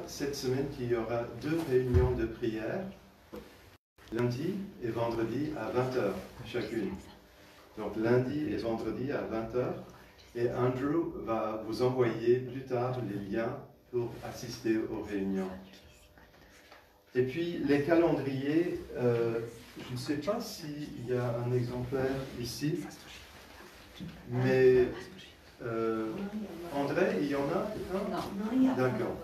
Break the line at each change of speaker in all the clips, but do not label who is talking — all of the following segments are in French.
cette semaine qu'il y aura 2 réunions de prière, lundi et vendredi à 20 h chacune. Donc lundi et vendredi à 20 h. Et Andrew va vous envoyer plus tard les liens pour assister aux réunions. Et puis les calendriers, je ne sais pas s'il y a un exemplaire ici, mais André, il y en a un? Non. D'accord.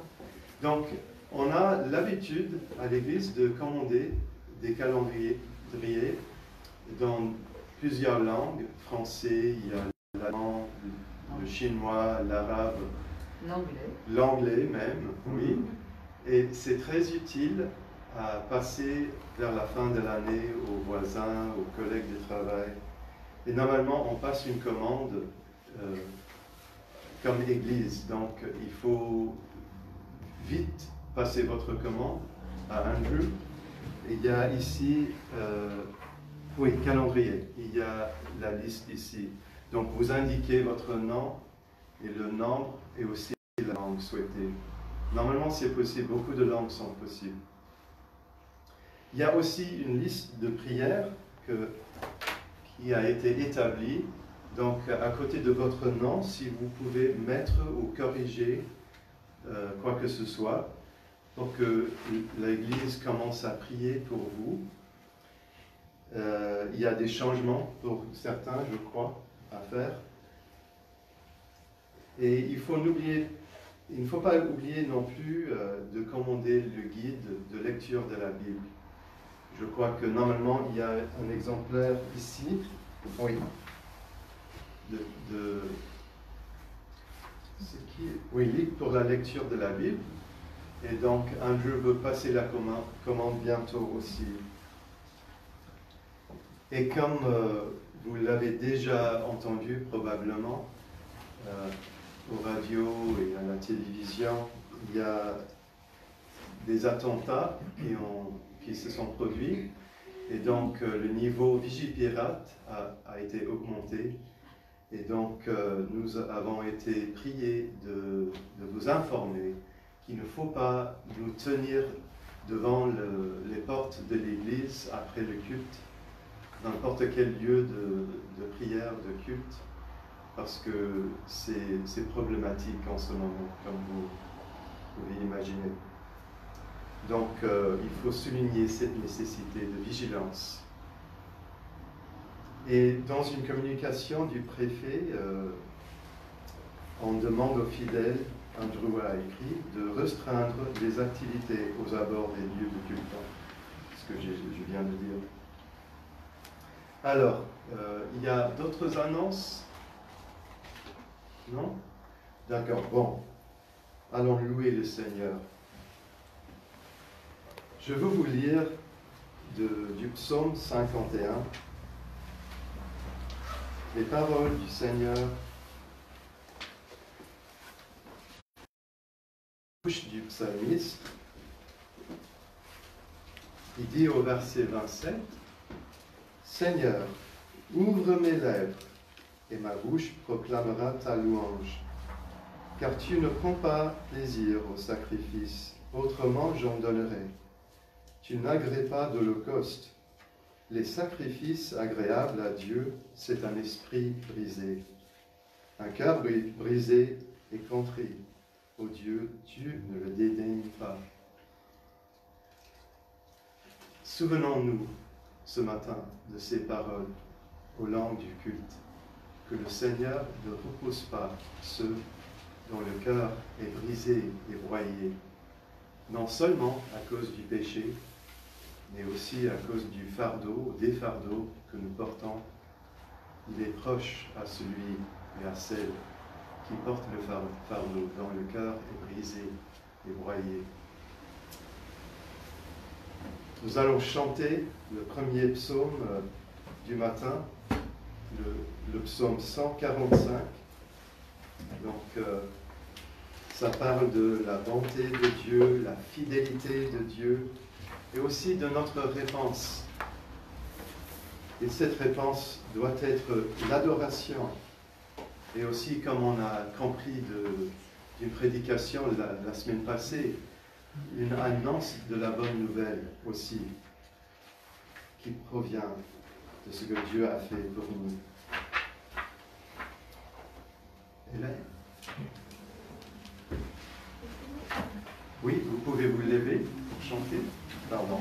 Donc, on a l'habitude à l'Église de commander des calendriers dans plusieurs langues. Français, il y a l'allemand, le chinois, l'arabe, l'anglais même, oui. Et c'est très utile à passer vers la fin de l'année aux voisins, aux collègues de travail. Et normalement, on passe une commande comme Église. Donc, il faut vite passer votre commande à Andrew. Il y a ici, oui, calendrier. Il y a la liste ici. Donc, vous indiquez votre nom et le nombre et aussi la langue souhaitée. Normalement, c'est possible. Beaucoup de langues sont possibles. Il y a aussi une liste de prières qui a été établie. Donc, à côté de votre nom, si vous pouvez mettre ou corriger quoi que ce soit, pour que l'Église commence à prier pour vous. Il y a des changements pour certains, je crois, à faire. Et il ne faut pas oublier non plus de commander le guide de lecture de la Bible. Je crois que normalement, il y a un exemplaire ici. Oui. C'est qui? Oui, livre pour la lecture de la Bible. Et donc, Andrew veut passer la commande bientôt aussi. Et comme vous l'avez déjà entendu probablement, aux radios et à la télévision, il y a des attentats qui se sont produits. Et donc, le niveau Vigipirate a été augmenté. Et donc, nous avons été priés de vous informer qu'il ne faut pas nous tenir devant les portes de l'église après le culte, n'importe quel lieu de prière, de culte, parce que c'est problématique en ce moment, comme vous pouvez imaginer. Donc, il faut souligner cette nécessité de vigilance. Et dans une communication du préfet, on demande aux fidèles, Andrew a écrit, de restreindre les activités aux abords des lieux de culte, ce que je viens de dire. Alors, il y a d'autres annonces? Non? D'accord, bon. Allons louer le Seigneur. Je veux vous lire du psaume 51. Les paroles du Seigneur du psalmiste. Il dit au verset 27, « Seigneur, ouvre mes lèvres, et ma bouche proclamera ta louange. Car tu ne prends pas plaisir au sacrifice, autrement j'en donnerais. Tu n'agrées pas d'holocauste. Les sacrifices agréables à Dieu, c'est un esprit brisé. Un cœur brisé et contrit. Ô Dieu, tu ne le dédaignes pas. » Souvenons-nous ce matin de ces paroles aux langues du culte, que le Seigneur ne repousse pas ceux dont le cœur est brisé et broyé, non seulement à cause du péché, mais aussi à cause du fardeau, des fardeaux que nous portons. Il est proche à celui et à celle qui porte le fardeau, dont le cœur est brisé et broyé. Nous allons chanter le premier psaume du matin, le psaume 145. Donc, ça parle de la bonté de Dieu, la fidélité de Dieu, et aussi de notre réponse. Et cette réponse doit être l'adoration. Et aussi, comme on a compris d'une prédication la semaine passée, une annonce de la bonne nouvelle aussi, qui provient de ce que Dieu a fait pour nous. Hélène? Oui, vous pouvez vous lever pour chanter. Pardon.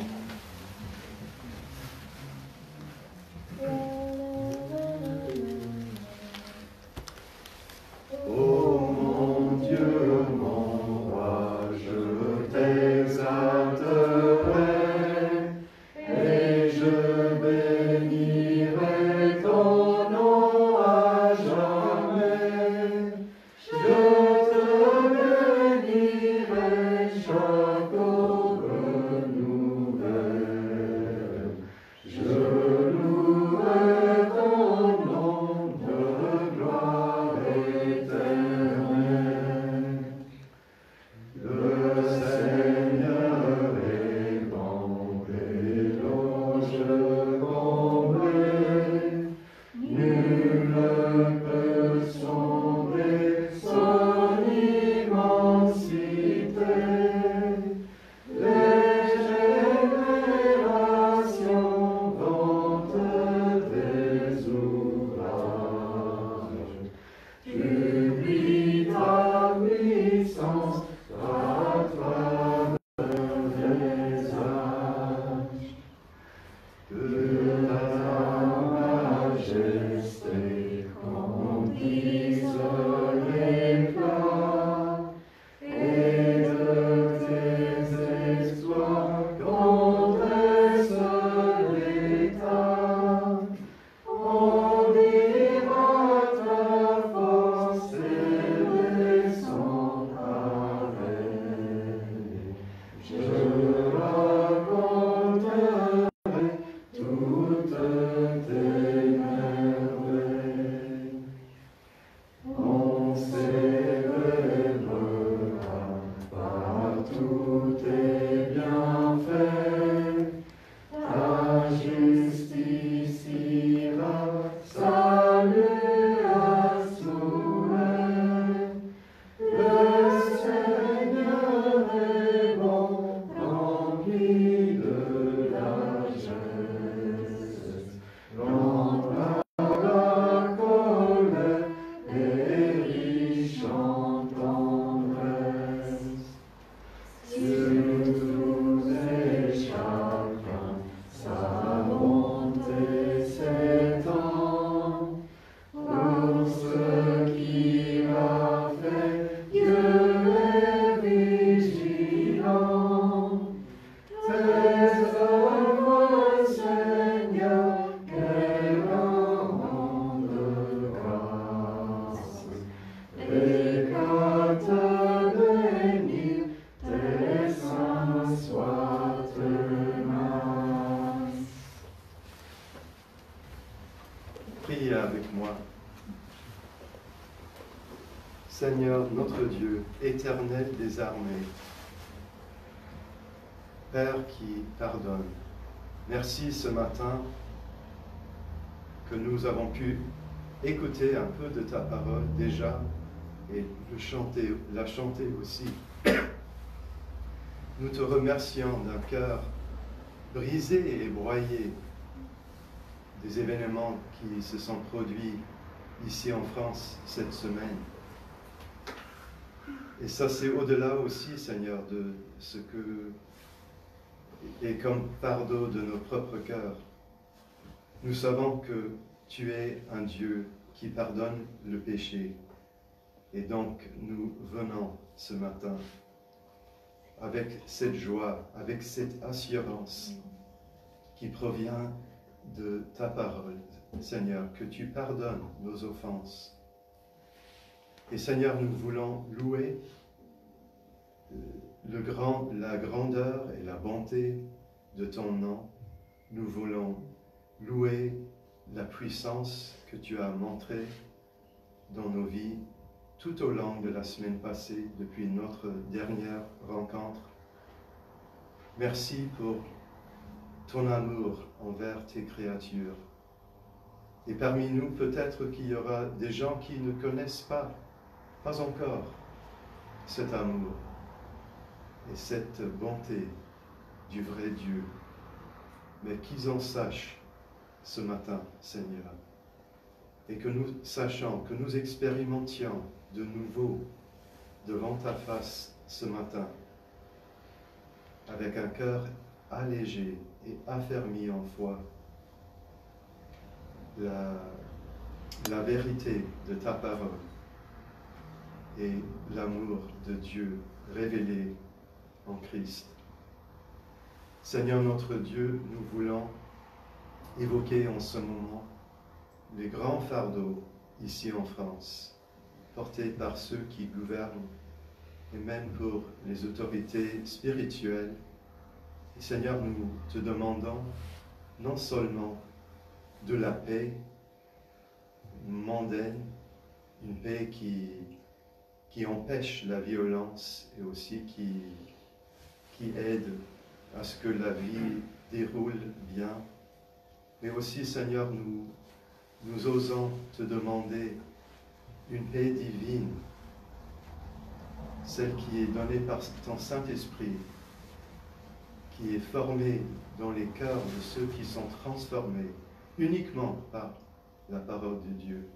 Oh mon Dieu, mon roi, je t'exalterai et je bénirai ton nom à jamais. Je te bénirai chaque aube nouvelle. Je louerai ton nom de gloire éternelle. Le Seigneur est grand, l'éloge comblé. Nul ne peut sonder son immensité. Les générations vantent des ouvrages. Publie ta puissance à travers les âges. Que ta majesté remplisse l'éclat et de tes exploits qu'on dresse l'état. On dira ta force et son pareil. Je raconterai toutes tes merveilles. On célébrera par tous tes bienfaits. Ta justice ira, salut à souhait. Le Seigneur est bon, rempli de largesse. Lent à la colère et riche en tendresse. Sur tous et chacun, sa bonté s'étend. Pour ce qu'il a fait, Dieu est vigilant. Tes œuvres, Seigneur, qu'elles rendent grâce. Et qu'à te bénir, tes saints soient tenaces. Priez avec moi. Seigneur notre Dieu, éternel des armées, Père qui pardonne, merci ce matin que nous avons pu écouter un peu de ta parole déjà et la chanter aussi. Nous te remercions d'un cœur brisé et broyé des événements qui se sont produits ici en France cette semaine. Et ça, c'est au-delà aussi, Seigneur, de ce que est comme fardeau de nos propres cœurs. Nous savons que tu es un Dieu qui pardonne le péché. Et donc, nous venons ce matin avec cette joie, avec cette assurance qui provient de ta parole, Seigneur, que tu pardonnes nos offenses. Et Seigneur, nous voulons louer la grandeur et la bonté de ton nom. Nous voulons louer la puissance que tu as montrée dans nos vies tout au long de la semaine passée, depuis notre dernière rencontre. Merci pour ton amour envers tes créatures. Et parmi nous, peut-être qu'il y aura des gens qui ne connaissent pas encore cet amour et cette bonté du vrai Dieu. Mais qu'ils en sachent ce matin, Seigneur, et que nous sachions, que nous expérimentions de nouveau devant ta face ce matin, avec un cœur allégé et affermi en foi, la vérité de ta parole et l'amour de Dieu révélé en Christ. Seigneur notre Dieu, nous voulons évoquer en ce moment les grands fardeaux ici en France, portés par ceux qui gouvernent et même pour les autorités spirituelles. Et Seigneur, nous te demandons non seulement de la paix mondaine, une paix qui empêche la violence et aussi qui aide à ce que la vie déroule bien. Mais aussi, Seigneur, nous osons te demander une paix divine, celle qui est donnée par ton Saint-Esprit, qui est formée dans les cœurs de ceux qui sont transformés uniquement par la parole de Dieu.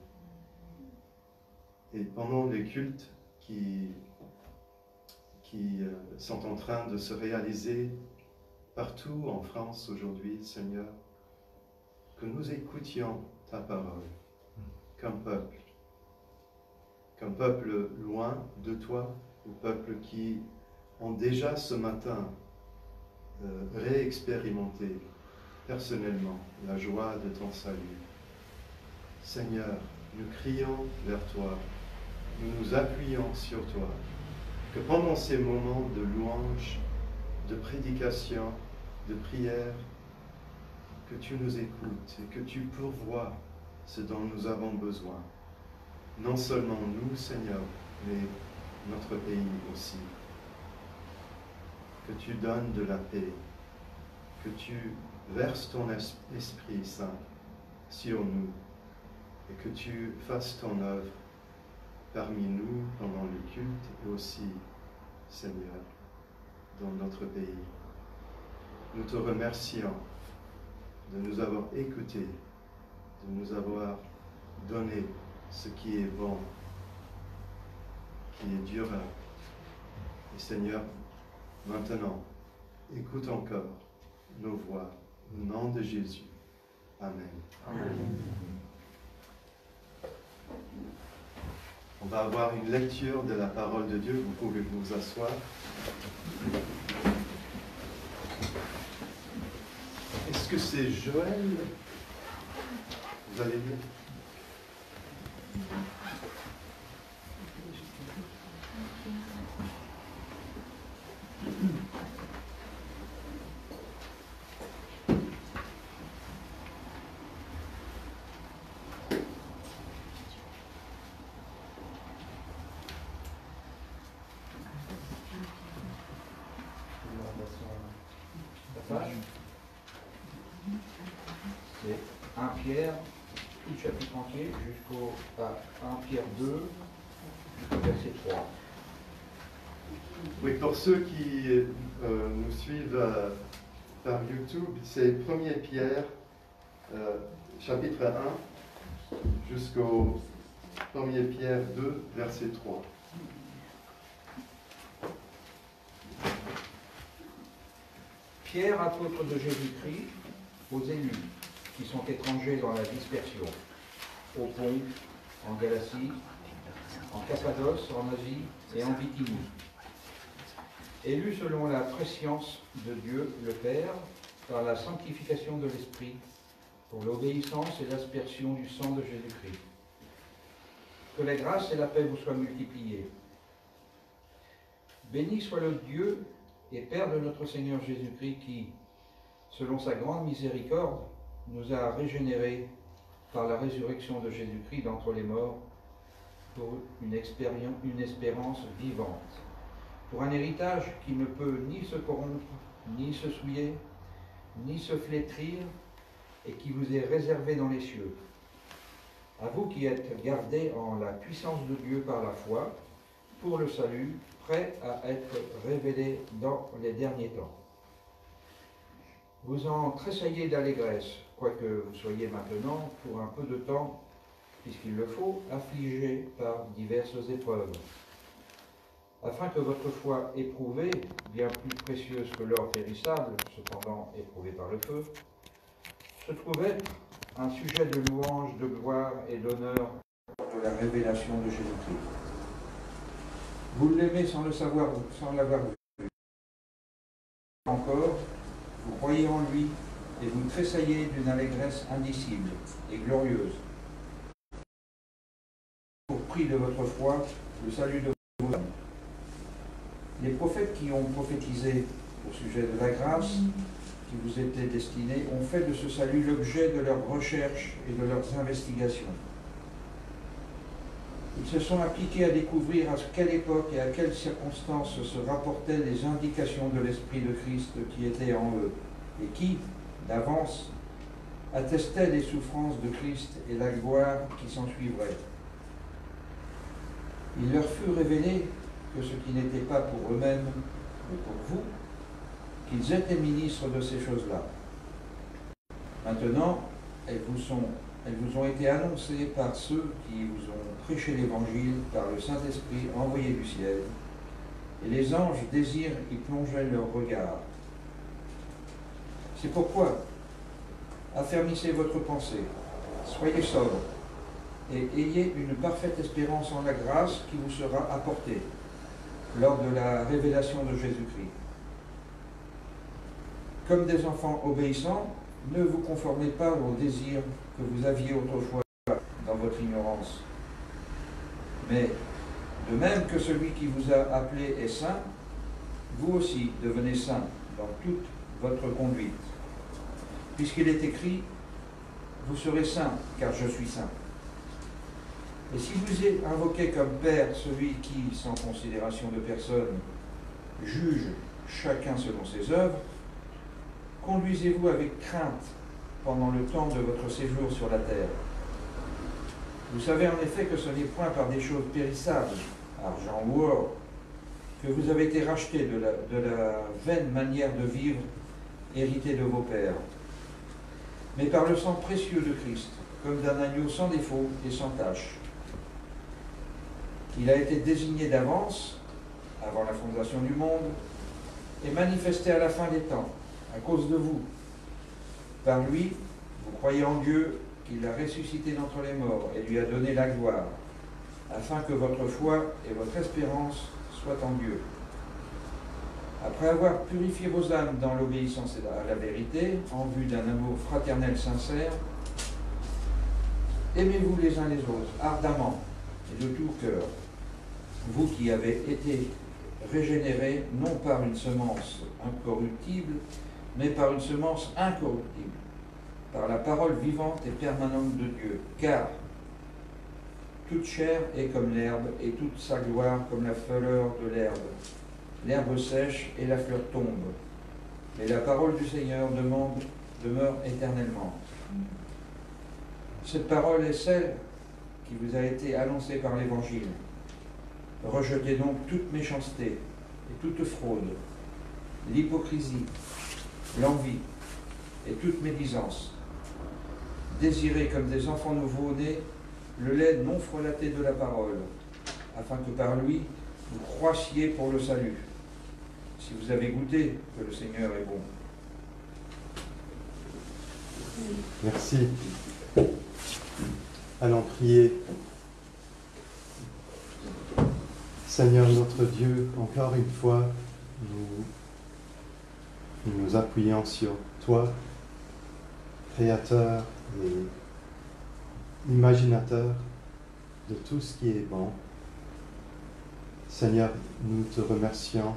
Et pendant les cultes qui sont en train de se réaliser partout en France aujourd'hui, Seigneur, que nous écoutions ta parole comme peuple loin de toi, ou peuple qui ont déjà ce matin réexpérimenté personnellement la joie de ton salut. Seigneur, nous crions vers toi, nous nous appuyons sur toi, que pendant ces moments de louange, de prédication, de prière, que tu nous écoutes et que tu pourvoies ce dont nous avons besoin. Non seulement nous, Seigneur, mais notre pays aussi. Que tu donnes de la paix, que tu verses ton Esprit Saint sur nous et que tu fasses ton œuvre parmi nous pendant le culte et aussi, Seigneur, dans notre pays. Nous te remercions de nous avoir écoutés, de nous avoir donné ce qui est bon, qui est durable. Et Seigneur, maintenant, écoute encore nos voix, au nom de Jésus. Amen. Amen. On va avoir une lecture de la parole de Dieu. Vous pouvez vous asseoir. Est-ce que c'est Joël? Vous allez lire?
C'est 1 Pierre, tout le chapitre entier, jusqu'au 1 Pierre 2, jusqu'au verset 3.
Oui, pour ceux qui nous suivent par YouTube, c'est 1 Pierre, chapitre 1, jusqu'au 1 Pierre 2, verset 3.
Pierre, apôtre de Jésus-Christ, aux élus qui sont étrangers dans la dispersion, au Pont, en Galatie, en Cappadoce, en Asie et en Bithynie. Élus selon la prescience de Dieu le Père, par la sanctification de l'Esprit, pour l'obéissance et l'aspersion du sang de Jésus-Christ. Que la grâce et la paix vous soient multipliées. Béni soit le Dieu et Père de notre Seigneur Jésus-Christ qui, selon sa grande miséricorde, nous a régénérés par la résurrection de Jésus-Christ d'entre les morts pour une espérance vivante, pour un héritage qui ne peut ni se corrompre, ni se souiller, ni se flétrir, et qui vous est réservé dans les cieux. À vous qui êtes gardés en la puissance de Dieu par la foi, pour le salut, prêt à être révélé dans les derniers temps. Vous en tressaillez d'allégresse, quoique vous soyez maintenant, pour un peu de temps, puisqu'il le faut, affligés par diverses épreuves, afin que votre foi éprouvée, bien plus précieuse que l'or périssable, cependant éprouvée par le feu, se trouve être un sujet de louange, de gloire et d'honneur de la révélation de Jésus-Christ. Vous l'aimez sans le savoir, sans l'avoir vu. Encore, vous croyez en lui et vous tressaillez d'une allégresse indicible et glorieuse. Pour prix de votre foi, le salut de vos âmes. Les prophètes qui ont prophétisé au sujet de la grâce qui vous était destinée ont fait de ce salut l'objet de leurs recherches et de leurs investigations. Ils se sont appliqués à découvrir à quelle époque et à quelles circonstances se rapportaient les indications de l'Esprit de Christ qui était en eux, et qui, d'avance, attestaient les souffrances de Christ et la gloire qui s'ensuivrait. Il leur fut révélé que ce qui n'était pas pour eux-mêmes, mais pour vous, qu'ils étaient ministres de ces choses-là. Maintenant, elles vous ont été annoncées par ceux qui vous ont prêché l'Évangile par le Saint-Esprit envoyé du ciel, et les anges désirent y plonger leur regard. C'est pourquoi, affermissez votre pensée, soyez sobre, et ayez une parfaite espérance en la grâce qui vous sera apportée lors de la révélation de Jésus-Christ. Comme des enfants obéissants, ne vous conformez pas aux désirs que vous aviez autrefois dans votre ignorance. Mais, de même que celui qui vous a appelé est saint, vous aussi devenez saints dans toute votre conduite. Puisqu'il est écrit, vous serez saints, car je suis saint. Et si vous invoquez comme Père celui qui, sans considération de personne, juge chacun selon ses œuvres, conduisez-vous avec crainte pendant le temps de votre séjour sur la terre. Vous savez en effet que ce n'est point par des choses périssables, argent ou or, que vous avez été rachetés de la vaine manière de vivre héritée de vos pères, mais par le sang précieux de Christ, comme d'un agneau sans défaut et sans tache. Il a été désigné d'avance, avant la fondation du monde, et manifesté à la fin des temps, à cause de vous. Par lui, vous croyez en Dieu, qu'il l'a ressuscité d'entre les morts et lui a donné la gloire, afin que votre foi et votre espérance soient en Dieu. Après avoir purifié vos âmes dans l'obéissance à la vérité, en vue d'un amour fraternel sincère, aimez-vous les uns les autres ardemment et de tout cœur, vous qui avez été régénérés non par une semence incorruptible, mais par une semence incorruptible, par la parole vivante et permanente de Dieu. Car toute chair est comme l'herbe, et toute sa gloire comme la fleur de l'herbe. L'herbe sèche et la fleur tombe, mais la parole du Seigneur demeure éternellement. Cette parole est celle qui vous a été annoncée par l'Évangile. Rejetez donc toute méchanceté et toute fraude, l'hypocrisie, l'envie et toute médisance. Désirez comme des enfants nouveau-nés le lait non frelaté de la parole, afin que par lui vous croissiez pour le salut, si vous avez goûté que le Seigneur est bon.
Merci. Allons prier. Seigneur notre Dieu, encore une fois, nous nous appuyons sur toi, Créateur et imaginateur de tout ce qui est bon. Seigneur, nous te remercions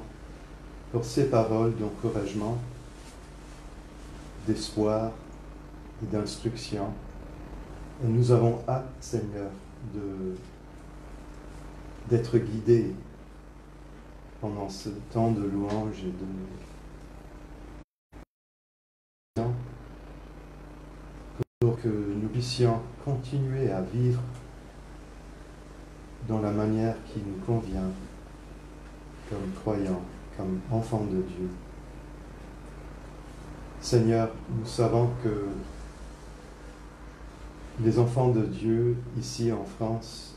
pour ces paroles d'encouragement, d'espoir et d'instruction. Et nous avons hâte, Seigneur, d'être guidés pendant ce temps de louange et de pour que nous puissions continuer à vivre dans la manière qui nous convient comme croyants, comme enfants de Dieu. Seigneur, nous savons que les enfants de Dieu ici en France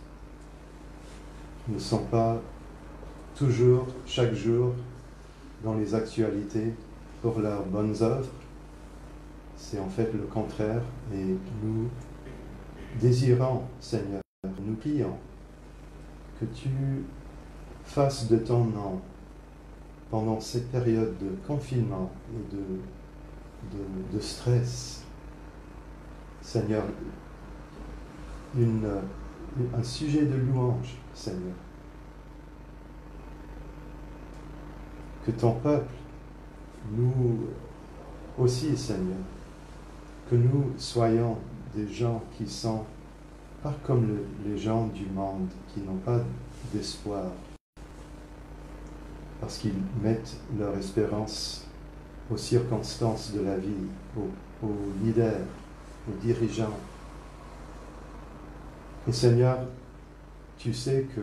ne sont pas toujours, chaque jour, dans les actualités pour leurs bonnes œuvres. C'est en fait le contraire et nous désirons, Seigneur, nous prions que tu fasses de ton nom pendant cette période de confinement et de stress, Seigneur, un sujet de louange, Seigneur. Que ton peuple, nous aussi, Seigneur, que nous soyons des gens qui sont pas comme les gens du monde, qui n'ont pas d'espoir, parce qu'ils mettent leur espérance aux circonstances de la vie, aux leaders, aux dirigeants. Et Seigneur, tu sais que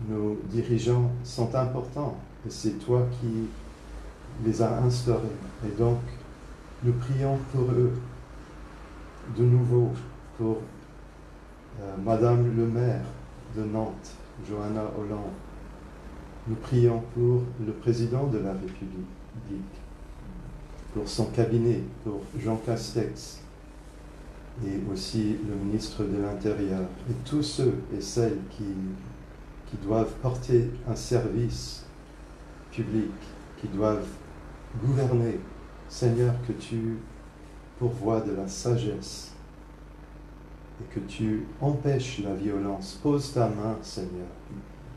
nos dirigeants sont importants, et c'est toi qui les as instaurés. Et donc, nous prions pour eux, de nouveau, pour Madame le maire de Nantes, Johanna Hollande. Nous prions pour le président de la République, pour son cabinet, pour Jean Castex, et aussi le ministre de l'Intérieur, et tous ceux et celles qui doivent porter un service public, qui doivent gouverner. Seigneur, que tu pourvoies de la sagesse et que tu empêches la violence. Pose ta main, Seigneur,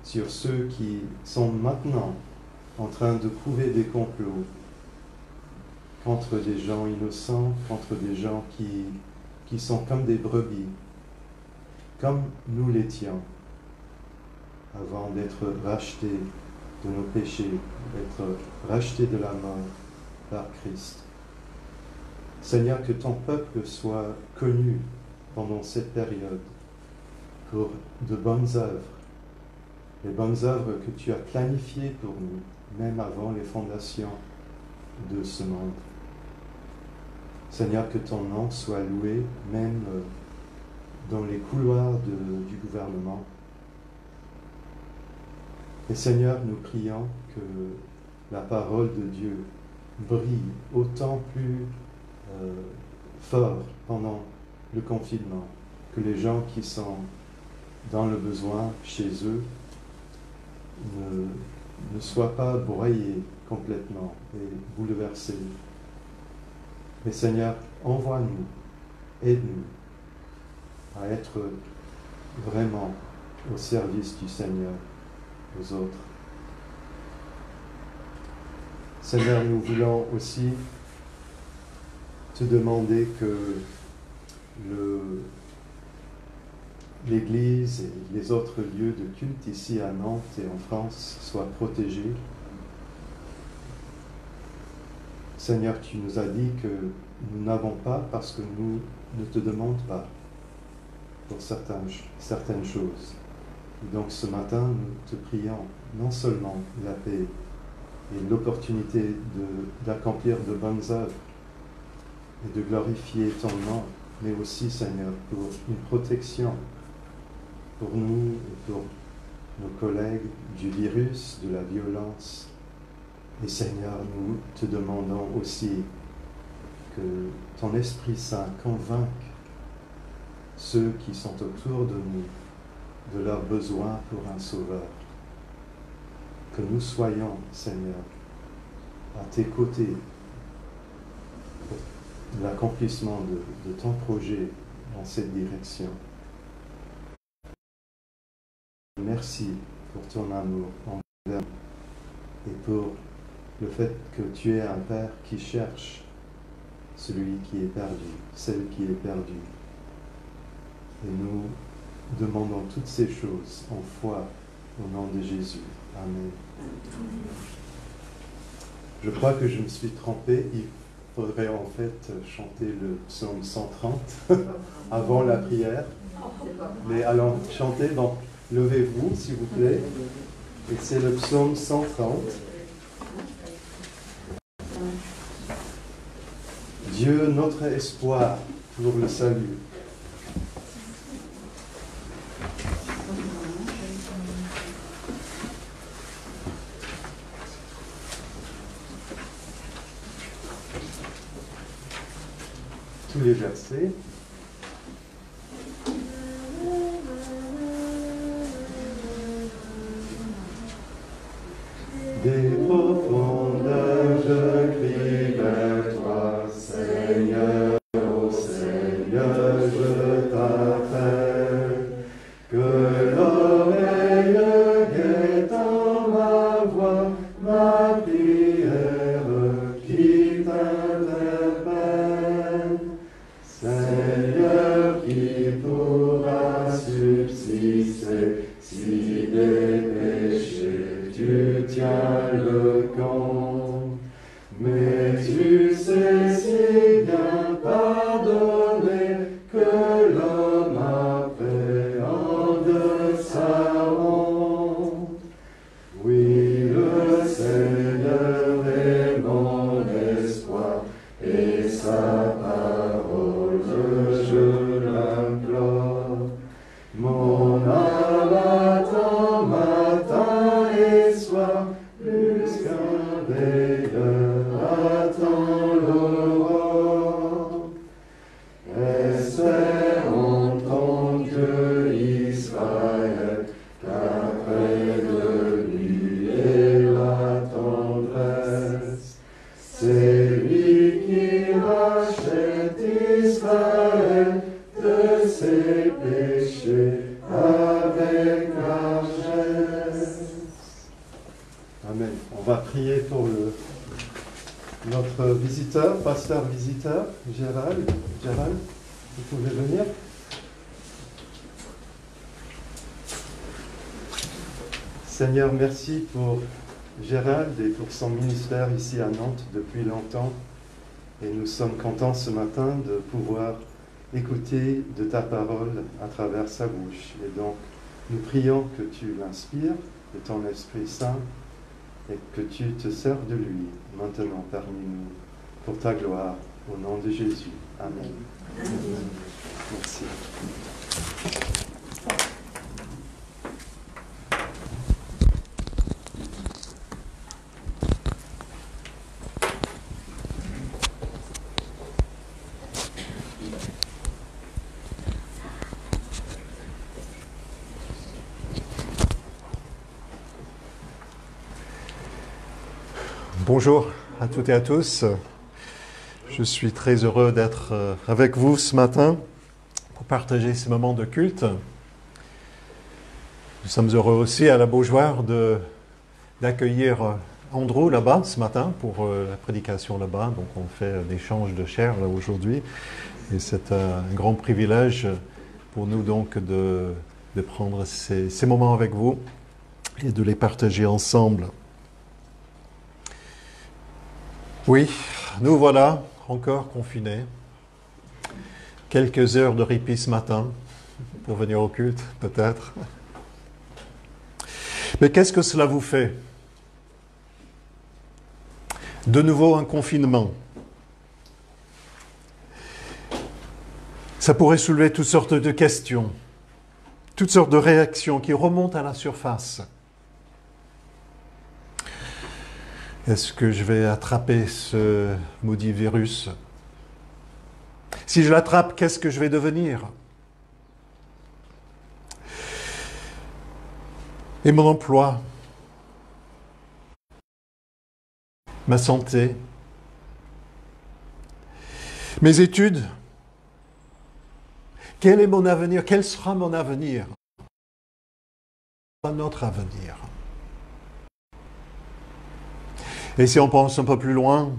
sur ceux qui sont maintenant en train de couver des complots contre des gens innocents, contre des gens qui sont comme des brebis, comme nous l'étions, avant d'être rachetés de nos péchés, d'être rachetés de la mort par Christ. Seigneur, que ton peuple soit connu pendant cette période pour de bonnes œuvres, les bonnes œuvres que tu as planifiées pour nous, même avant les fondations de ce monde. Seigneur, que ton nom soit loué, même dans les couloirs du gouvernement. Et Seigneur, nous prions que la parole de Dieu brille autant plus fort pendant le confinement, que les gens qui sont dans le besoin chez eux ne soient pas broyés complètement et bouleversés. Mais Seigneur, envoie-nous, aide-nous à être vraiment au service du Seigneur, aux autres. Seigneur, nous voulons aussi te demander que l'Église et les autres lieux de culte ici à Nantes et en France soient protégés. Seigneur, tu nous as dit que nous n'avons pas parce que nous ne te demandons pas pour certaines choses. Et donc ce matin, nous te prions non seulement la paix et l'opportunité d'accomplir de bonnes œuvres et de glorifier ton nom, mais aussi, Seigneur, pour une protection pour nous et pour nos collègues du virus, de la violence. Et Seigneur, nous te demandons aussi que ton Esprit Saint convainque ceux qui sont autour de nous de leur besoin pour un Sauveur. Que nous soyons, Seigneur, à tes côtés pour l'accomplissement de ton projet dans cette direction. Merci pour ton amour envers nous et pour le fait que tu es un Père qui cherche celui qui est perdu, celle qui est perdue. Et nous demandons toutes ces choses en foi au nom de Jésus. Amen. Je crois que je me suis trompé. Il faudrait en fait chanter le psaume 130 avant la prière. Mais allons chanter, donc levez-vous s'il vous plaît. Et c'est le psaume 130. Dieu, notre espoir pour le salut. Tous les versets. Des profondeurs je crie vers toi, Seigneur, ô Seigneur, je t'appelle. Que l'oreille guettant ma voix, ma prière qui t'interpelle. Seigneur, qui pourra subsister si des péchés tu tiens le compte, mais tu sais si bien pardonner que l'homme appréhende sa honte. Oui, le Seigneur est mon espoir et sa parole je l'implore. Mon âme attend matin et soir, plus qu'un veilleur attend l'aurore. Espérons ton Dieu Israël, qu'après de lui est la tendresse. C'est lui qui rachète Israël de ses péchés avec largesse. Amen. On va prier pour notre visiteur, pasteur visiteur, Gérald. Gérald, vous pouvez venir. Seigneur, merci pour Gérald et pour son ministère ici à Nantes depuis longtemps. Et nous sommes contents ce matin de pouvoir écouter de ta parole à travers sa bouche. Et donc, nous prions que tu l'inspires de ton Esprit Saint et que tu te serves de lui maintenant parmi nous pour ta gloire, au nom de Jésus. Amen. Amen. Merci.
Bonjour à toutes et à tous. Je suis très heureux d'être avec vous ce matin pour partager ce moment de culte. Nous sommes heureux aussi à la Beaujoire d'accueillir Andrew là-bas ce matin pour la prédication là-bas. Donc on fait un échange de chair là aujourd'hui. Et c'est un grand privilège pour nous donc de prendre ces moments avec vous et de les partager ensemble. Oui, nous voilà encore confinés. Quelques heures de répit ce matin pour venir au culte, peut-être. Mais qu'est-ce que cela vous fait? De nouveau un confinement. Ça pourrait soulever toutes sortes de questions, toutes sortes de réactions qui remontent à la surface. Est-ce que je vais attraper ce maudit virus? Si je l'attrape, qu'est-ce que je vais devenir? Et mon emploi? Ma santé? Mes études? Quel est mon avenir? Quel sera mon avenir? Notre avenir. Et si on pense un peu plus loin,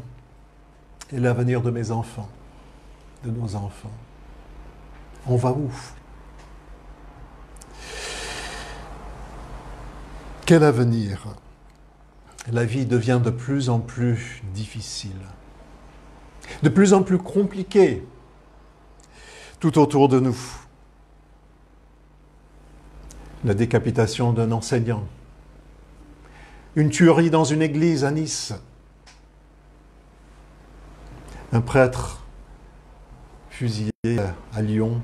et l'avenir de mes enfants, de nos enfants, on va où? Quel avenir? La vie devient de plus en plus difficile, de plus en plus compliquée tout autour de nous. La décapitation d'un enseignant, Une tuerie dans une église à Nice. Un prêtre fusillé à Lyon.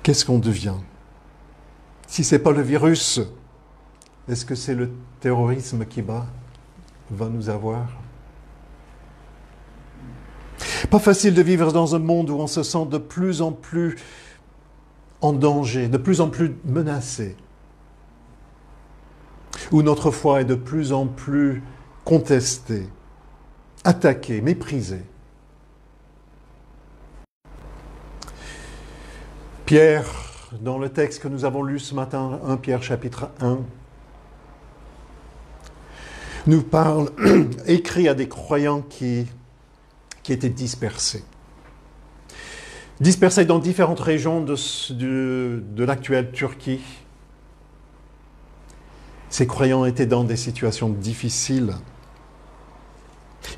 Qu'est-ce qu'on devient? Si ce n'est pas le virus, est-ce que c'est le terrorisme qui va nous avoir? Pas facile de vivre dans un monde où on se sent de plus en plus en danger, de plus en plus menacé, où notre foi est de plus en plus contestée, attaquée, méprisée. Pierre, dans le texte que nous avons lu ce matin, 1 Pierre chapitre 1, nous parle, écrit à des croyants qui étaient dispersés. Dispersés dans différentes régions de l'actuelle Turquie. Ces croyants étaient dans des situations difficiles.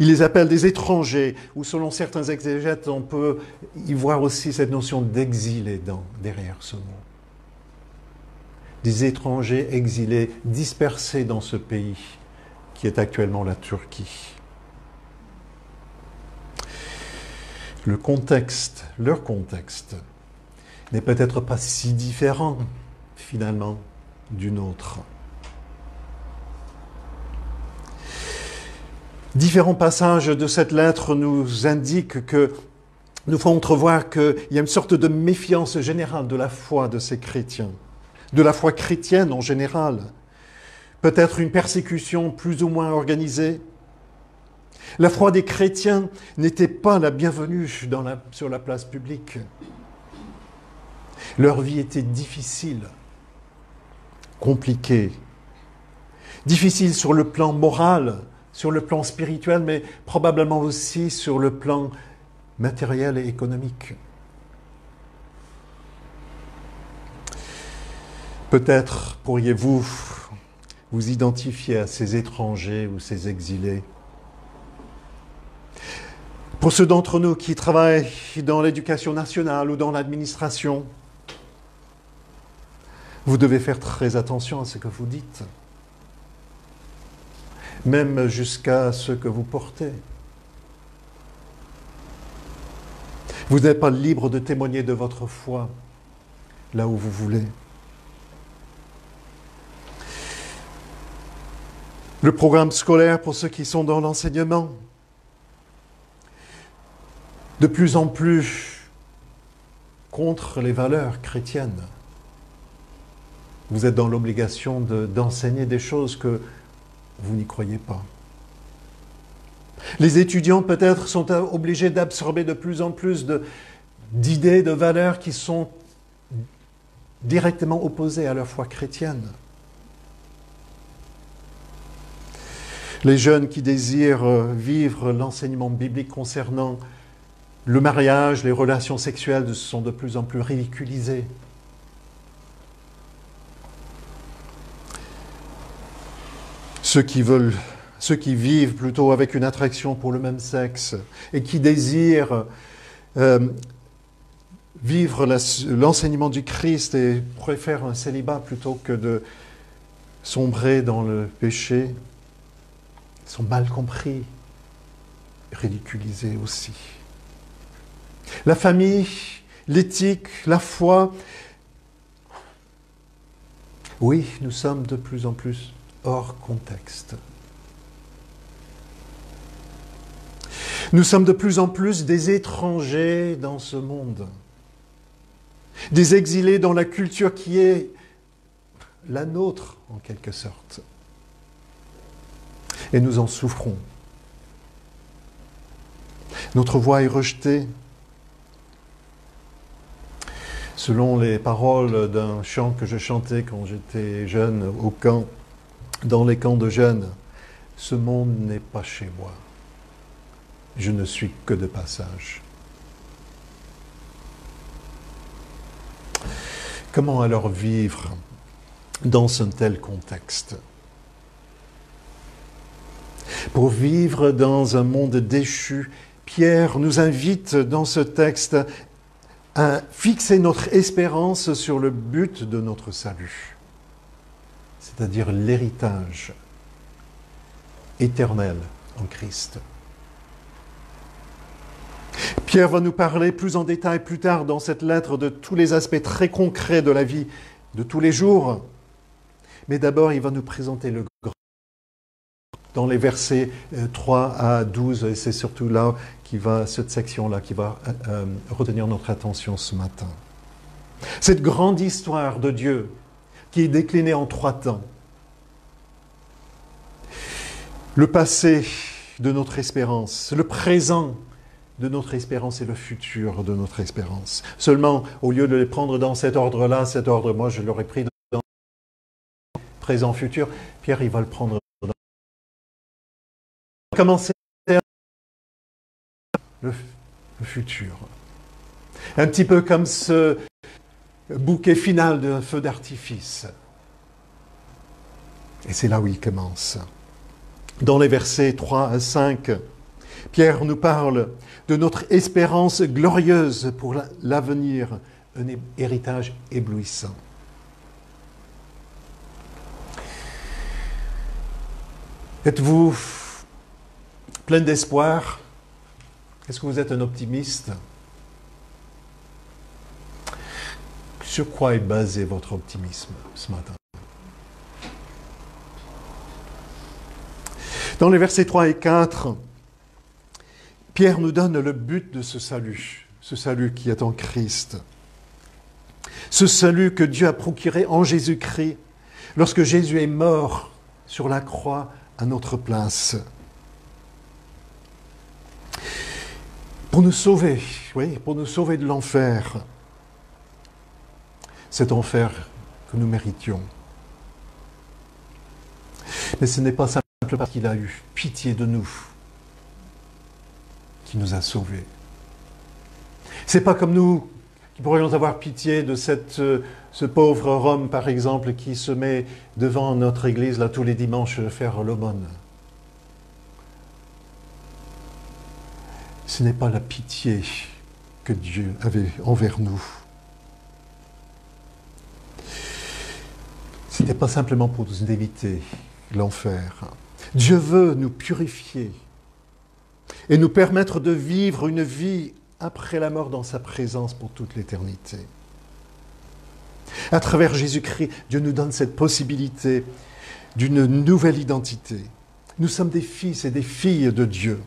Il les appelle des étrangers, ou selon certains exégètes, on peut y voir aussi cette notion d'exilés derrière ce mot. Des étrangers exilés, dispersés dans ce pays qui est actuellement la Turquie. Leur contexte, n'est peut-être pas si différent, finalement, du nôtre. Différents passages de cette lettre nous indiquent nous font entrevoir qu'il y a une sorte de méfiance générale de la foi de ces chrétiens, de la foi chrétienne en général. Peut-être une persécution plus ou moins organisée. La foi des chrétiens n'était pas la bienvenue sur la place publique. Leur vie était difficile, compliquée, difficile sur le plan moral, sur le plan spirituel, mais probablement aussi sur le plan matériel et économique. Peut-être pourriez-vous vous identifier à ces étrangers ou ces exilés. Pour ceux d'entre nous qui travaillent dans l'éducation nationale ou dans l'administration, vous devez faire très attention à ce que vous dites, même jusqu'à ce que vous portez. Vous n'êtes pas libre de témoigner de votre foi là où vous voulez. Le programme scolaire pour ceux qui sont dans l'enseignement, de plus en plus contre les valeurs chrétiennes. Vous êtes dans l'obligation d'enseigner des choses que vous n'y croyez pas. Les étudiants peut-être sont obligés d'absorber de plus en plus d'idées, de valeurs qui sont directement opposées à leur foi chrétienne. Les jeunes qui désirent vivre l'enseignement biblique concernant le mariage, les relations sexuelles sont de plus en plus ridiculisées. Ceux qui vivent plutôt avec une attraction pour le même sexe et qui désirent vivre l'enseignement du Christ et préfèrent un célibat plutôt que de sombrer dans le péché, sont mal compris, ridiculisés aussi. La famille, l'éthique, la foi, oui, nous sommes de plus en plus hors contexte. Nous sommes de plus en plus des étrangers dans ce monde, des exilés dans la culture qui est la nôtre, en quelque sorte. Et nous en souffrons. Notre voix est rejetée. Selon les paroles d'un chant que je chantais quand j'étais jeune au camp, dans les camps de jeunes, ce monde n'est pas chez moi. Je ne suis que de passage. Comment alors vivre dans un tel contexte? Pour vivre dans un monde déchu, Pierre nous invite dans ce texte à fixer notre espérance sur le but de notre salut, c'est-à-dire l'héritage éternel en Christ. Pierre va nous parler plus en détail plus tard dans cette lettre de tous les aspects très concrets de la vie de tous les jours. Mais d'abord, il va nous présenter le grand. Dans les versets 3 à 12, et c'est surtout là cette section-là qui va retenir notre attention ce matin. Cette grande histoire de Dieu qui est déclinée en 3 temps. Le passé de notre espérance, le présent de notre espérance et le futur de notre espérance. Seulement, au lieu de les prendre dans cet ordre-là, cet ordre, moi je l'aurais pris dans présent, futur, Pierre il va le prendre dans... Commencer le futur. Un petit peu comme ce bouquet final d'un feu d'artifice. Et c'est là où il commence. Dans les versets 3 à 5, Pierre nous parle de notre espérance glorieuse pour l'avenir, un héritage éblouissant. Êtes-vous plein d'espoir? Est-ce que vous êtes un optimiste? Sur quoi est basé votre optimisme ce matin? Dans les versets 3 et 4, Pierre nous donne le but de ce salut qui est en Christ. Ce salut que Dieu a procuré en Jésus-Christ lorsque Jésus est mort sur la croix à notre place. Pour nous sauver, oui, pour nous sauver de l'enfer. Cet enfer que nous méritions. Mais ce n'est pas simplement parce qu'il a eu pitié de nous qui nous a sauvés. C'est pas comme nous qui pourrions avoir pitié de ce pauvre Rome, par exemple, qui se met devant notre église là tous les dimanches faire l'aumône. Ce n'est pas la pitié que Dieu avait envers nous. Ce n'était pas simplement pour nous éviter l'enfer. Dieu veut nous purifier et nous permettre de vivre une vie après la mort dans sa présence pour toute l'éternité. À travers Jésus-Christ, Dieu nous donne cette possibilité d'une nouvelle identité. Nous sommes des fils et des filles de Dieu,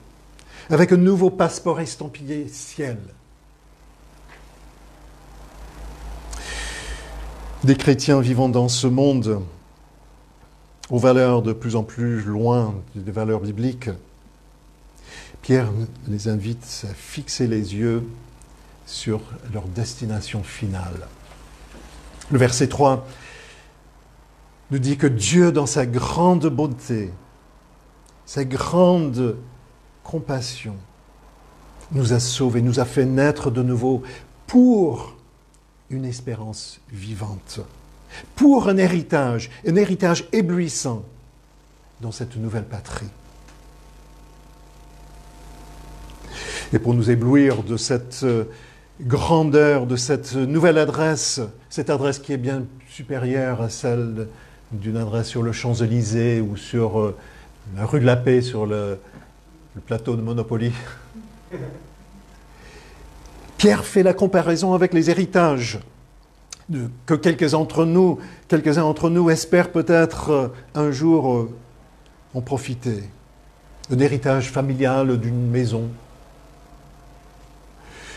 avec un nouveau passeport estampillé ciel. Des chrétiens vivant dans ce monde, aux valeurs de plus en plus loin des valeurs bibliques, Pierre les invite à fixer les yeux sur leur destination finale. Le verset 3 nous dit que Dieu, dans sa grande bonté, sa grande compassion, nous a sauvés, nous a fait naître de nouveau pour une espérance vivante, pour un héritage éblouissant dans cette nouvelle patrie. Et pour nous éblouir de cette grandeur, de cette nouvelle adresse, cette adresse qui est bien supérieure à celle d'une adresse sur le Champs-Élysées ou sur la rue de la Paix, sur le plateau de Monopoly. Pierre fait la comparaison avec les héritages que quelques-uns d'entre nous espèrent peut-être un jour en profiter. Un héritage familial d'une maison,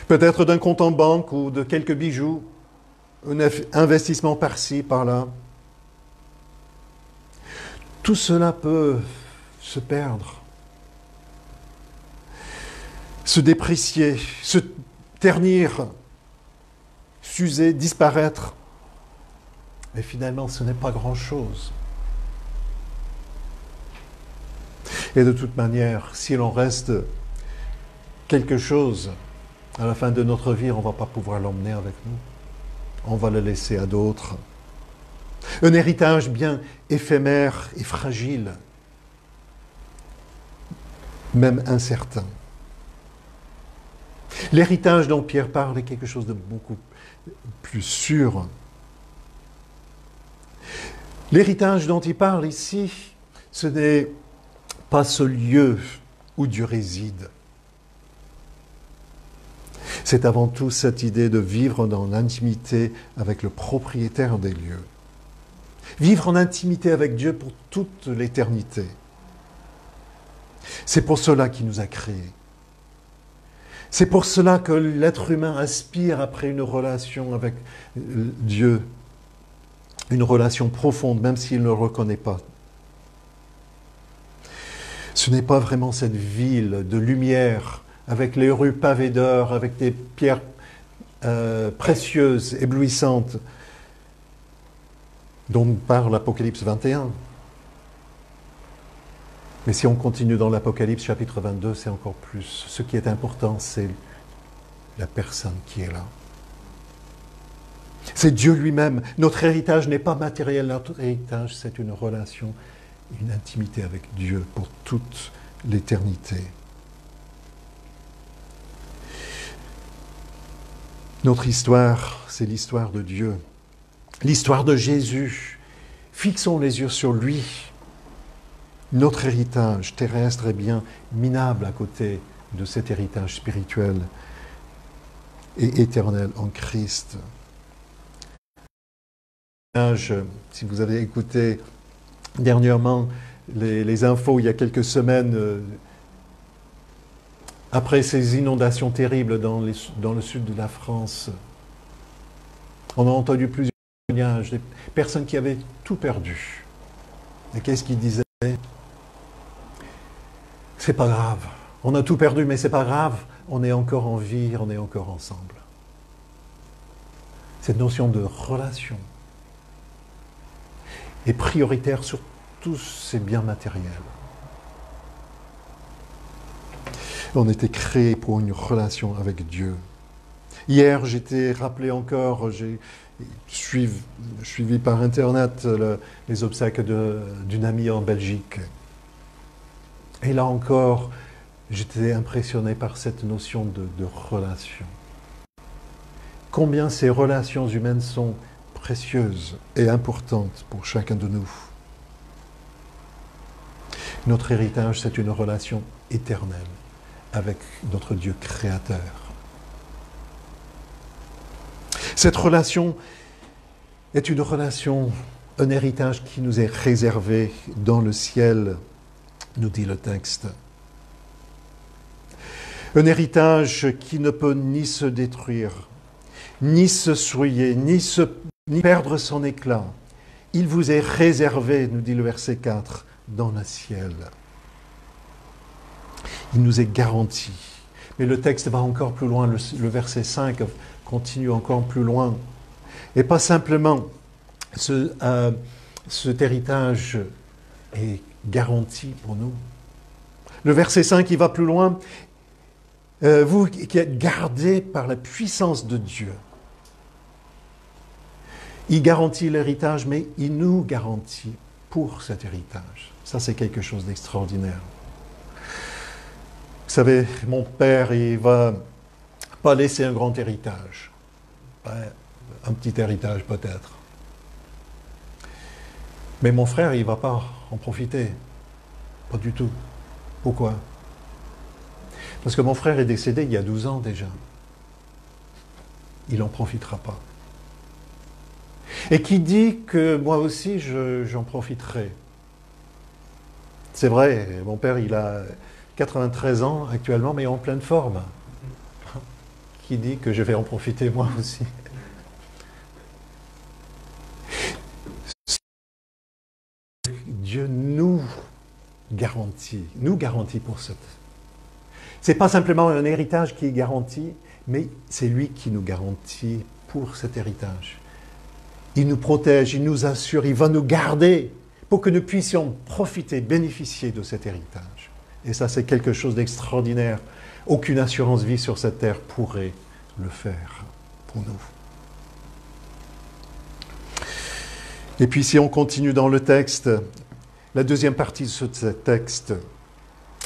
peut-être d'un compte en banque ou de quelques bijoux, un investissement par-ci, par-là. Tout cela peut se perdre, se déprécier, se ternir, s'user, disparaître. Mais finalement, ce n'est pas grand-chose. Et de toute manière, si l'on reste quelque chose, à la fin de notre vie, on ne va pas pouvoir l'emmener avec nous. On va le laisser à d'autres. Un héritage bien éphémère et fragile, même incertain. L'héritage dont Pierre parle est quelque chose de beaucoup plus sûr. L'héritage dont il parle ici, ce n'est pas ce lieu où Dieu réside. C'est avant tout cette idée de vivre dans l'intimité avec le propriétaire des lieux. Vivre en intimité avec Dieu pour toute l'éternité. C'est pour cela qu'il nous a créés. C'est pour cela que l'être humain aspire après une relation avec Dieu, une relation profonde, même s'il ne le reconnaît pas. Ce n'est pas vraiment cette ville de lumière, avec les rues pavées d'or, avec des pierres précieuses, éblouissantes, dont parle l'Apocalypse 21. Mais si on continue dans l'Apocalypse chapitre 22, c'est encore plus. Ce qui est important, c'est la personne qui est là. C'est Dieu lui-même. Notre héritage n'est pas matériel, notre héritage, c'est une relation, une intimité avec Dieu pour toute l'éternité. Notre histoire, c'est l'histoire de Dieu, l'histoire de Jésus. Fixons les yeux sur lui. Notre héritage terrestre est bien minable à côté de cet héritage spirituel et éternel en Christ. Si vous avez écouté dernièrement les infos il y a quelques semaines, après ces inondations terribles dans le sud de la France, on a entendu plusieurs témoignages, des personnes qui avaient tout perdu. Et qu'est-ce qu'ils disaient? C'est pas grave. On a tout perdu, mais c'est pas grave. On est encore en vie, on est encore ensemble. Cette notion de relation est prioritaire sur tous ces biens matériels. On était créés pour une relation avec Dieu. Hier, j'étais rappelé encore, j'ai suivi par Internet les obsèques d'une amie en Belgique. Et là encore, j'étais impressionné par cette notion de relation. Combien ces relations humaines sont précieuses et importantes pour chacun de nous. Notre héritage, c'est une relation éternelle avec notre Dieu créateur. Cette relation est une relation, un héritage qui nous est réservé dans le ciel, nous dit le texte. Un héritage qui ne peut ni se détruire, ni se souiller, ni perdre son éclat. Il vous est réservé, nous dit le verset 4, dans le ciel. Il nous est garanti. Mais le texte va encore plus loin, le verset 5 continue encore plus loin. Et pas simplement, cet héritage est garanti pour nous. Le verset 5, il va plus loin. Vous qui êtes gardés par la puissance de Dieu. Il garantit l'héritage, mais il nous garantit pour cet héritage. Ça, c'est quelque chose d'extraordinaire. Vous savez, mon père, il ne va pas laisser un grand héritage. Un petit héritage peut-être. Mais mon frère, il ne va pas en profiter. Pas du tout. Pourquoi? Parce que mon frère est décédé il y a 12 ans déjà. Il n'en profitera pas. Et qui dit que moi aussi j'en profiterai? C'est vrai, mon père il a 93 ans actuellement, mais en pleine forme. Qui dit que je vais en profiter moi aussi? Dieu nous garantit pour cette. C'est pas simplement un héritage qui est garanti, mais c'est lui qui nous garantit pour cet héritage. Il nous protège, il nous assure, il va nous garder pour que nous puissions profiter, bénéficier de cet héritage. Et ça, c'est quelque chose d'extraordinaire. Aucune assurance vie sur cette terre pourrait le faire pour nous. Et puis si on continue dans le texte, la deuxième partie de ce texte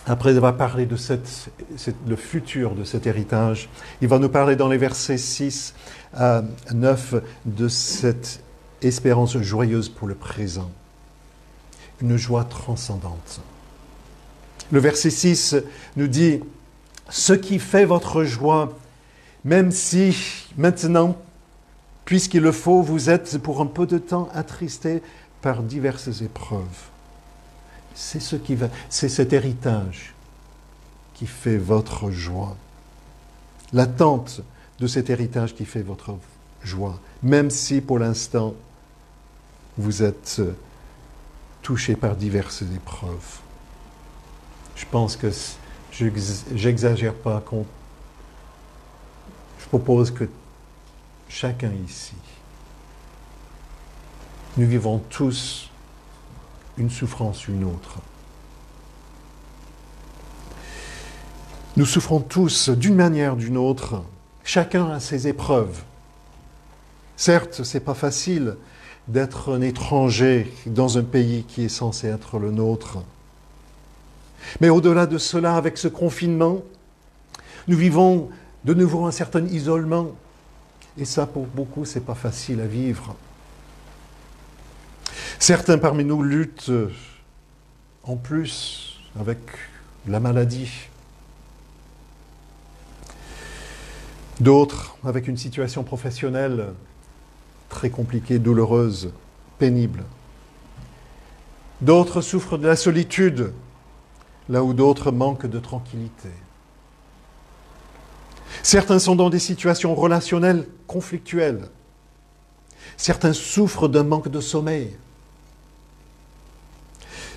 après avoir parlé de le futur de cet héritage, il va nous parler dans les versets 6 à 9 de cette espérance joyeuse pour le présent. Une joie transcendante. Le verset 6 nous dit « Ce qui fait votre joie, même si maintenant, puisqu'il le faut, vous êtes pour un peu de temps attristés par diverses épreuves. » C'est cet héritage qui fait votre joie. L'attente de cet héritage qui fait votre joie, même si pour l'instant vous êtes touché par diverses épreuves. Je pense que j'exagère pas quand je propose que chacun ici, nous vivons tous une souffrance ou une autre. Nous souffrons tous d'une manière ou d'une autre. Chacun a ses épreuves. Certes, ce n'est pas facile d'être un étranger dans un pays qui est censé être le nôtre. Mais au-delà de cela, avec ce confinement, nous vivons de nouveau un certain isolement. Et ça, pour beaucoup, ce n'est pas facile à vivre. Certains parmi nous luttent en plus avec la maladie. D'autres avec une situation professionnelle très compliquée, douloureuse, pénible. D'autres souffrent de la solitude, là où d'autres manquent de tranquillité. Certains sont dans des situations relationnelles conflictuelles. Certains souffrent d'un manque de sommeil.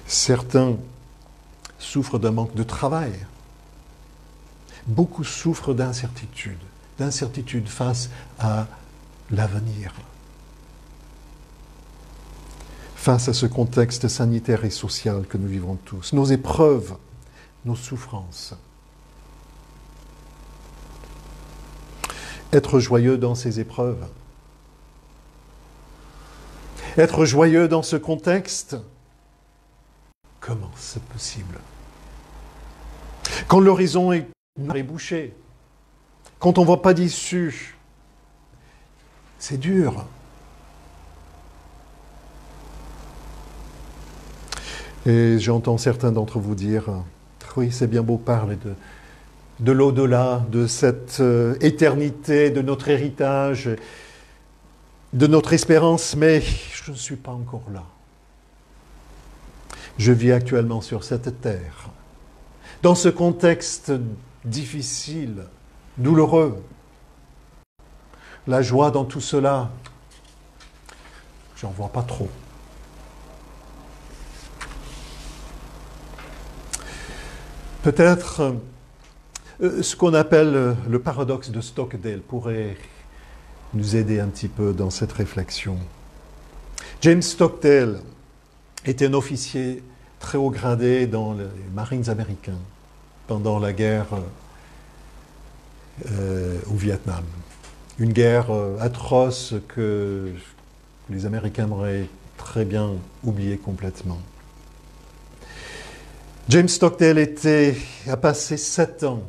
Certains souffrent d'un manque de travail. Beaucoup souffrent d'incertitude face à l'avenir, face à ce contexte sanitaire et social que nous vivons tous, nos épreuves, nos souffrances. Être joyeux dans ces épreuves, être joyeux dans ce contexte, comment c'est possible? Quand l'horizon est bouché, quand on ne voit pas d'issue, c'est dur. Et j'entends certains d'entre vous dire, oui, c'est bien beau parler de l'au-delà, de cette éternité, de notre héritage, de notre espérance, mais je ne suis pas encore là. Je vis actuellement sur cette terre, dans ce contexte difficile, douloureux. La joie dans tout cela, j'en vois pas trop. Peut-être ce qu'on appelle le paradoxe de Stockdale pourrait nous aider un petit peu dans cette réflexion. James Stockdale était un officier très haut gradé dans les Marines américains pendant la guerre au Vietnam. Une guerre atroce que les Américains auraient très bien oublié complètement. James Stockdale a passé 7 ans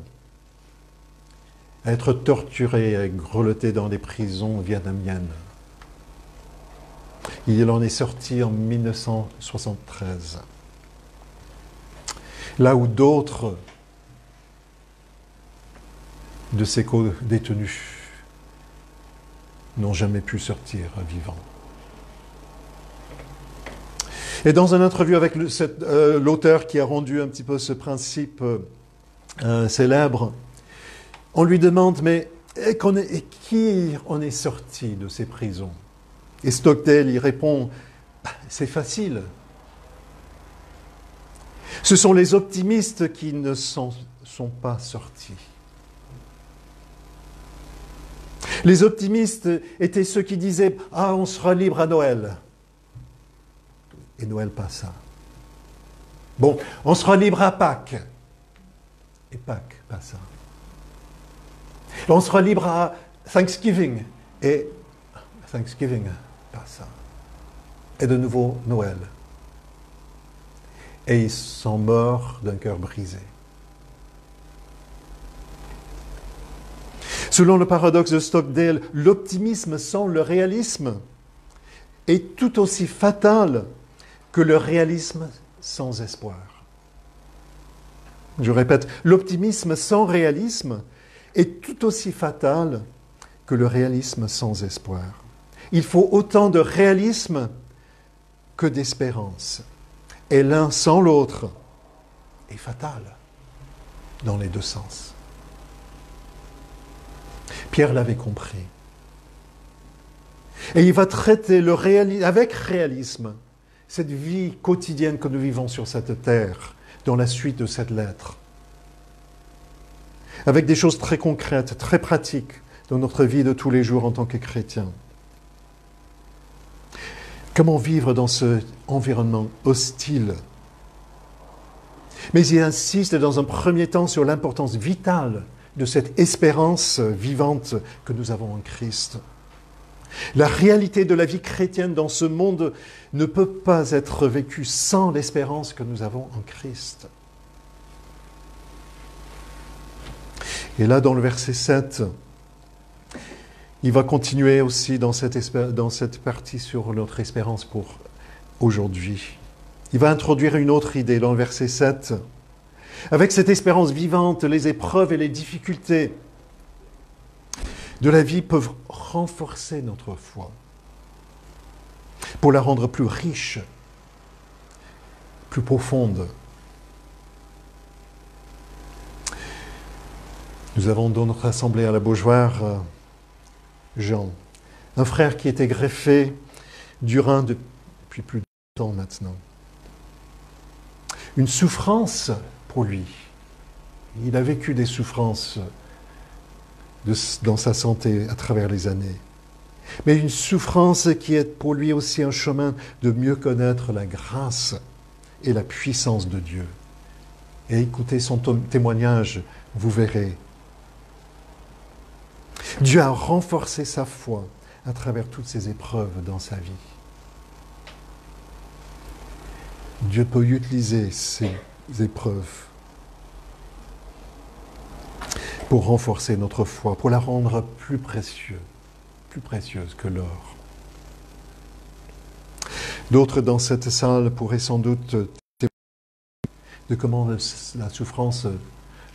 à être torturé, à être grelotté dans des prisons vietnamiennes. Il en est sorti en 1973. Là où d'autres de ses co-détenus n'ont jamais pu sortir vivants. Et dans une interview avec l'auteur qui a rendu un petit peu ce principe célèbre, on lui demande, mais qui en est sorti de ces prisons? Et Stockdale, il répond, c'est facile. Ce sont les optimistes qui ne sont pas sortis. Les optimistes étaient ceux qui disaient « Ah, on sera libre à Noël ». Et Noël passa. Bon, on sera libre à Pâques. Et Pâques passa. On sera libre à Thanksgiving. Et Thanksgiving passa. Et de nouveau Noël. et ils sont morts d'un cœur brisé. Selon le paradoxe de Stockdale, l'optimisme sans le réalisme est tout aussi fatal que le réalisme sans espoir. Je répète, l'optimisme sans réalisme est tout aussi fatal que le réalisme sans espoir. Il faut autant de réalisme que d'espérance. Et l'un sans l'autre est fatal dans les deux sens. Pierre l'avait compris. Et il va traiter avec réalisme cette vie quotidienne que nous vivons sur cette terre, dans la suite de cette lettre. Avec des choses très concrètes, très pratiques dans notre vie de tous les jours en tant que chrétiens. Comment vivre dans cet environnement hostile? Mais il insiste dans un premier temps sur l'importance vitale de cette espérance vivante que nous avons en Christ. La réalité de la vie chrétienne dans ce monde ne peut pas être vécue sans l'espérance que nous avons en Christ. Et là, dans le verset 7, il va continuer aussi dans cette partie sur notre espérance pour aujourd'hui. Il va introduire une autre idée dans le verset 7. Avec cette espérance vivante, les épreuves et les difficultés de la vie peuvent renforcer notre foi pour la rendre plus riche, plus profonde. Nous avons dans notre assemblée à la Beaujoire Jean, un frère qui était greffé du rein depuis plus de temps maintenant. Une souffrance pour lui. Il a vécu des souffrances dans sa santé à travers les années. Mais une souffrance qui est pour lui aussi un chemin de mieux connaître la grâce et la puissance de Dieu. Et écoutez son témoignage, vous verrez. Dieu a renforcé sa foi à travers toutes ces épreuves dans sa vie. Dieu peut utiliser ces épreuves pour renforcer notre foi, pour la rendre plus précieuse que l'or. D'autres dans cette salle pourraient sans doute témoigner de comment la souffrance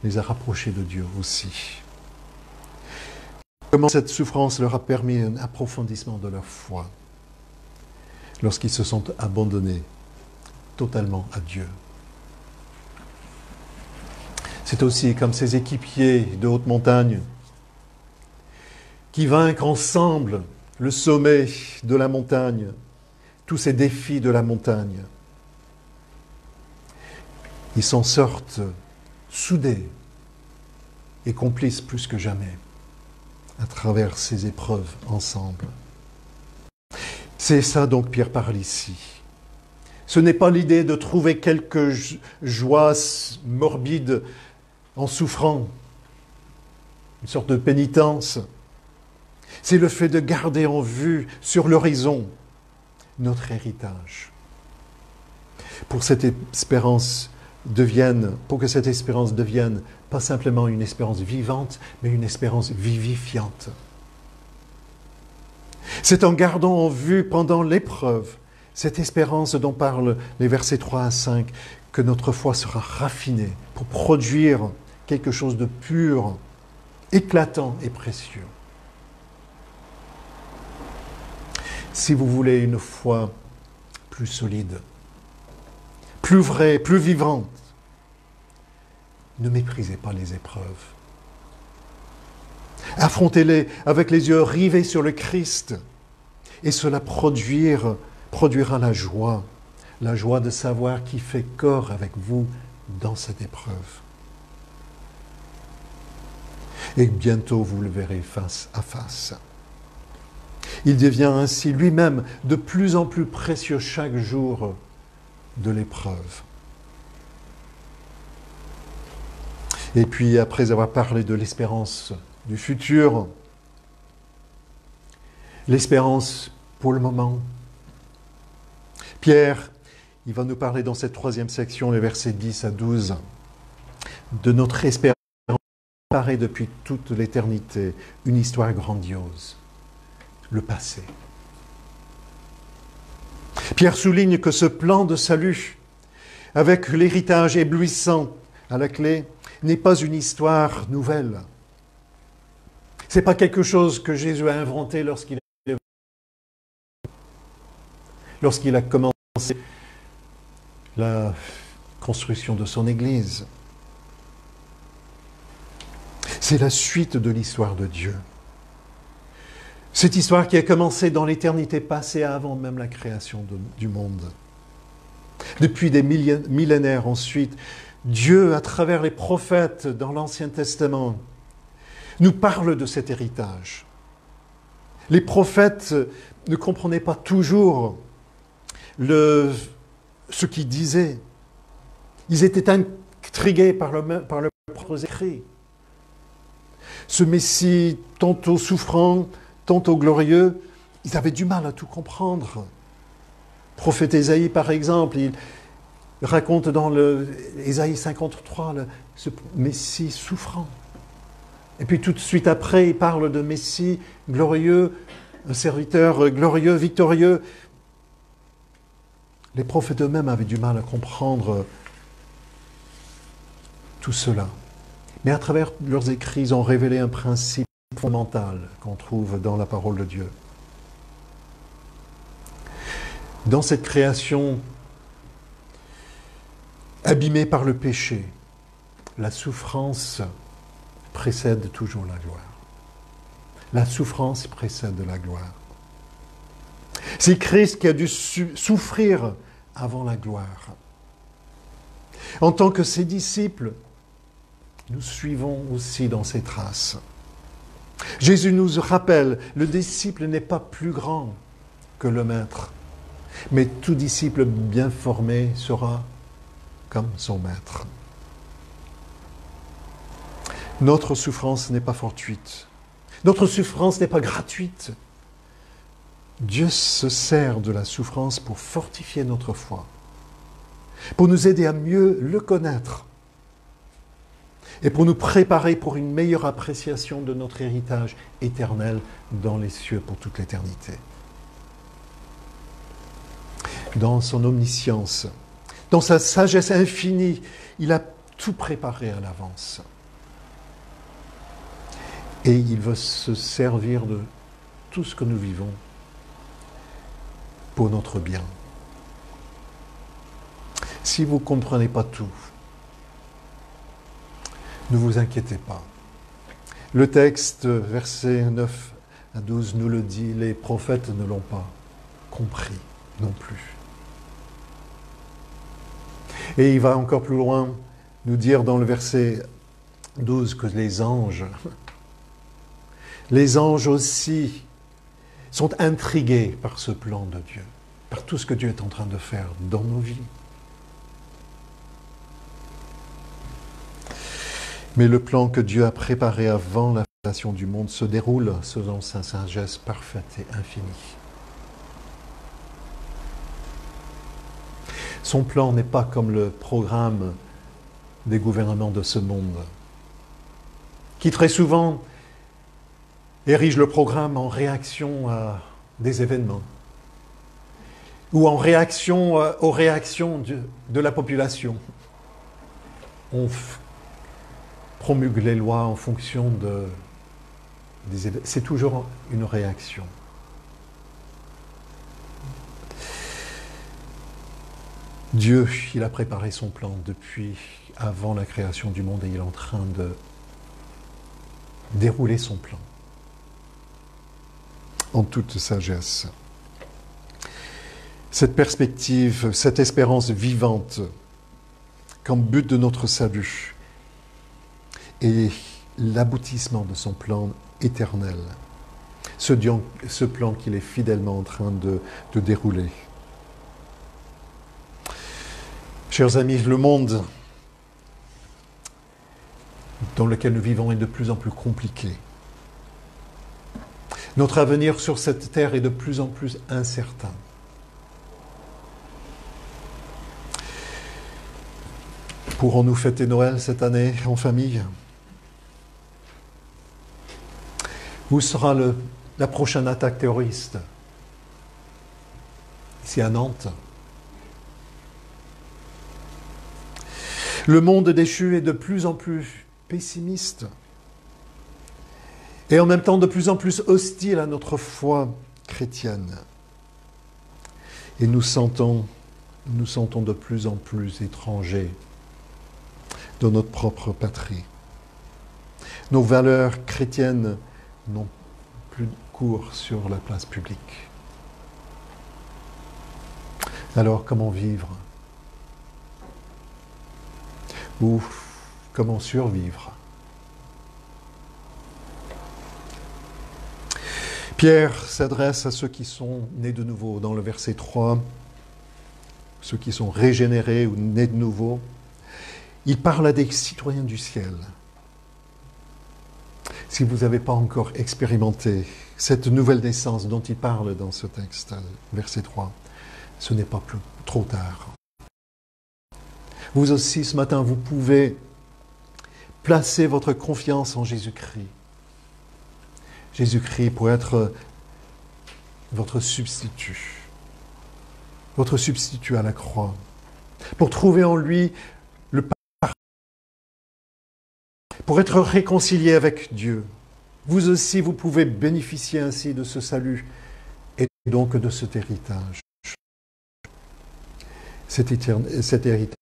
les a rapprochés de Dieu aussi. Comment cette souffrance leur a permis un approfondissement de leur foi lorsqu'ils se sont abandonnés totalement à Dieu. C'est aussi comme ces équipiers de haute montagne qui vainquent ensemble le sommet de la montagne, tous ces défis de la montagne. Ils s'en sortent soudés et complices plus que jamais à travers ces épreuves ensemble. C'est ça donc Pierre parle ici. Ce n'est pas l'idée de trouver quelques joies morbides en souffrant, une sorte de pénitence. C'est le fait de garder en vue, sur l'horizon, notre héritage. Pour que cette espérance devienne pas simplement une espérance vivante, mais une espérance vivifiante. C'est en gardant en vue pendant l'épreuve, cette espérance dont parlent les versets 3 à 5, que notre foi sera raffinée pour produire quelque chose de pur, éclatant et précieux. Si vous voulez une foi plus solide, plus vraie, plus vivante, ne méprisez pas les épreuves. Affrontez-les avec les yeux rivés sur le Christ, et cela produira la joie de savoir qu'il fait corps avec vous dans cette épreuve. Et bientôt vous le verrez face à face. Il devient ainsi lui-même de plus en plus précieux chaque jour de l'épreuve. Et puis, après avoir parlé de l'espérance du futur, l'espérance pour le moment, Pierre, il va nous parler dans cette troisième section, les versets 10 à 12, de notre espérance préparée depuis toute l'éternité, une histoire grandiose, le passé. Pierre souligne que ce plan de salut, avec l'héritage éblouissant à la clé, n'est pas une histoire nouvelle. Ce n'est pas quelque chose que Jésus a inventé lorsqu'il a commencé la construction de son Église. C'est la suite de l'histoire de Dieu. Cette histoire qui a commencé dans l'éternité passée avant même la création du monde. Depuis des millénaires ensuite, Dieu, à travers les prophètes dans l'Ancien Testament, nous parle de cet héritage. Les prophètes ne comprenaient pas toujours ce qu'ils disaient. Ils étaient intrigués par le propre écrit. Ce Messie, tantôt souffrant, tantôt glorieux, ils avaient du mal à tout comprendre. Le prophète Ésaïe, par exemple, il raconte dans Ésaïe 53 ce Messie souffrant. Et puis tout de suite après, il parle de Messie glorieux, un serviteur glorieux, victorieux. Les prophètes eux-mêmes avaient du mal à comprendre tout cela. Mais à travers leurs écrits, ils ont révélé un principe fondamental qu'on trouve dans la parole de Dieu. Dans cette création abîmée par le péché, la souffrance précède toujours la gloire. La souffrance précède la gloire. C'est Christ qui a dû souffrir avant la gloire. En tant que ses disciples, nous suivons aussi dans ses traces. Jésus nous rappelle, le disciple n'est pas plus grand que le maître, mais tout disciple bien formé sera comme son maître. Notre souffrance n'est pas fortuite. Notre souffrance n'est pas gratuite. Dieu se sert de la souffrance pour fortifier notre foi, pour nous aider à mieux le connaître et pour nous préparer pour une meilleure appréciation de notre héritage éternel dans les cieux pour toute l'éternité. Dans son omniscience, dans sa sagesse infinie, il a tout préparé à l'avance. Et il veut se servir de tout ce que nous vivons pour notre bien. Si vous ne comprenez pas tout, ne vous inquiétez pas. Le texte, versets 9 à 12, nous le dit, les prophètes ne l'ont pas compris non plus. Et il va encore plus loin nous dire dans le verset 12 que les anges aussi sont intrigués par ce plan de Dieu, par tout ce que Dieu est en train de faire dans nos vies. Mais le plan que Dieu a préparé avant la fondation du monde se déroule selon sa sagesse parfaite et infinie. Son plan n'est pas comme le programme des gouvernements de ce monde, qui très souvent érige le programme en réaction à des événements ou en réaction aux réactions de la population. On promulgue les lois en fonction des événements. C'est toujours une réaction. Dieu, il a préparé son plan depuis avant la création du monde et il est en train de dérouler son plan en toute sagesse. Cette perspective, cette espérance vivante comme but de notre salut est l'aboutissement de son plan éternel, ce plan qu'il est fidèlement en train de dérouler. Chers amis, le monde dans lequel nous vivons est de plus en plus compliqué. Notre avenir sur cette terre est de plus en plus incertain. Pourrons-nous fêter Noël cette année en famille? Où sera la prochaine attaque terroriste? Ici à Nantes. Le monde déchu est de plus en plus pessimiste et en même temps de plus en plus hostile à notre foi chrétienne. Et nous sentons de plus en plus étrangers de notre propre patrie. Nos valeurs chrétiennes n'ont plus cours sur la place publique. Alors, comment vivre? Ou comment survivre? Pierre s'adresse à ceux qui sont nés de nouveau dans le verset 3, ceux qui sont régénérés ou nés de nouveau. Il parle à des citoyens du ciel. Si vous n'avez pas encore expérimenté cette nouvelle naissance dont il parle dans ce texte, verset 3, ce n'est pas trop tard. Vous aussi, ce matin, vous pouvez placer votre confiance en Jésus-Christ. Jésus-Christ pour être votre substitut à la croix, pour trouver en lui le pardon, pour être réconcilié avec Dieu. Vous aussi, vous pouvez bénéficier ainsi de ce salut et donc de cet héritage. Cet héritage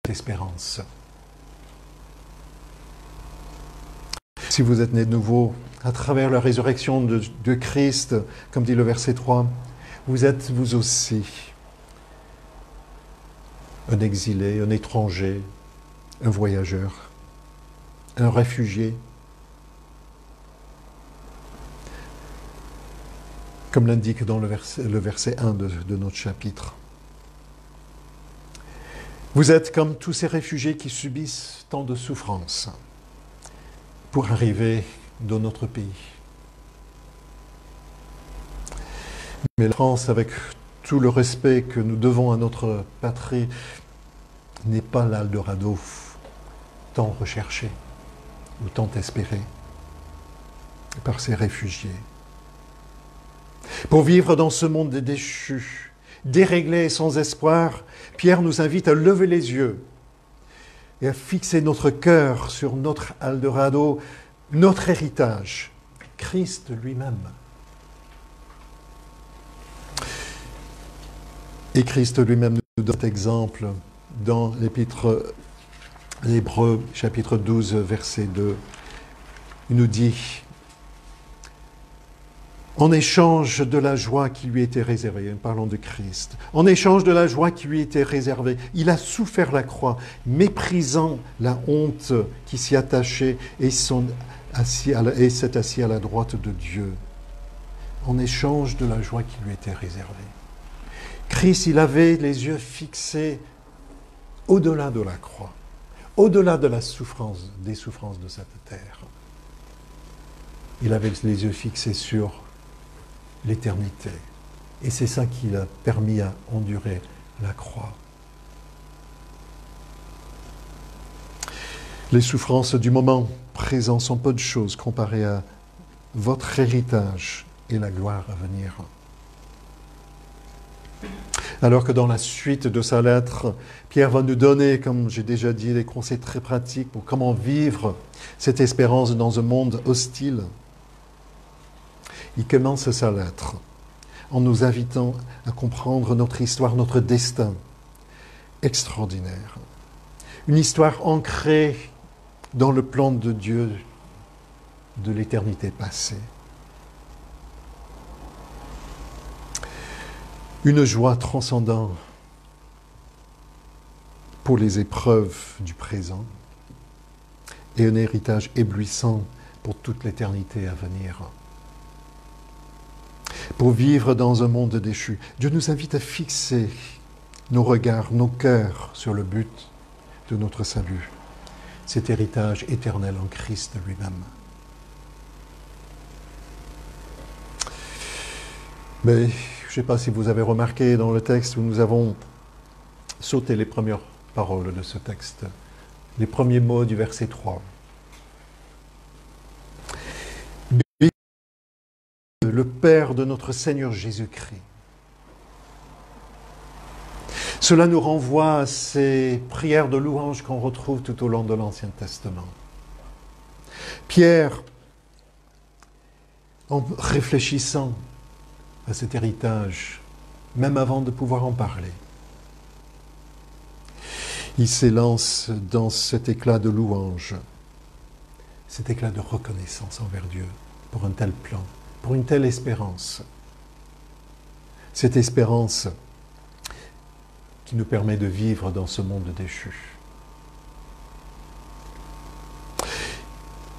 d'espérance. Si vous êtes né de nouveau à travers la résurrection de Christ, comme dit le verset 3, vous êtes vous aussi un exilé, un étranger, un voyageur, un réfugié. Comme l'indique dans le verset 1 de notre chapitre. Vous êtes comme tous ces réfugiés qui subissent tant de souffrances pour arriver dans notre pays. Mais la France, avec tout le respect que nous devons à notre patrie, n'est pas l'Eldorado tant recherché ou tant espéré par ces réfugiés. Pour vivre dans ce monde déchu, déréglé et sans espoir, Pierre nous invite à lever les yeux et à fixer notre cœur sur notre Eldorado, notre héritage, Christ lui-même. Et Christ lui-même nous donne cet exemple dans l'Épître d'Hébreux, chapitre 12, verset 2. Il nous dit, en échange de la joie qui lui était réservée, parlons de Christ, en échange de la joie qui lui était réservée, il a souffert la croix, méprisant la honte qui s'y attachait et s'est assis à la droite de Dieu, en échange de la joie qui lui était réservée. Christ, il avait les yeux fixés au-delà de la croix, au-delà de la souffrance, des souffrances de cette terre. Il avait les yeux fixés sur l'éternité. Et c'est ça qui l'a permis à endurer la croix. Les souffrances du moment présent sont peu de choses comparées à votre héritage et la gloire à venir. Alors que dans la suite de sa lettre, Pierre va nous donner, comme j'ai déjà dit, des conseils très pratiques pour comment vivre cette espérance dans un monde hostile. Il commence sa lettre en nous invitant à comprendre notre histoire, notre destin extraordinaire. Une histoire ancrée dans le plan de Dieu de l'éternité passée. Une joie transcendante pour les épreuves du présent et un héritage éblouissant pour toute l'éternité à venir. Pour vivre dans un monde déchu, Dieu nous invite à fixer nos regards, nos cœurs sur le but de notre salut, cet héritage éternel en Christ lui-même. Mais je ne sais pas si vous avez remarqué dans le texte où nous avons sauté les premières paroles de ce texte. Les premiers mots du verset 3. Le Père de notre Seigneur Jésus-Christ. Cela nous renvoie à ces prières de louange qu'on retrouve tout au long de l'Ancien Testament. Pierre, en réfléchissant à cet héritage, même avant de pouvoir en parler, il s'élance dans cet éclat de louange, cet éclat de reconnaissance envers Dieu pour un tel plan, pour une telle espérance. Cette espérance qui nous permet de vivre dans ce monde déchu.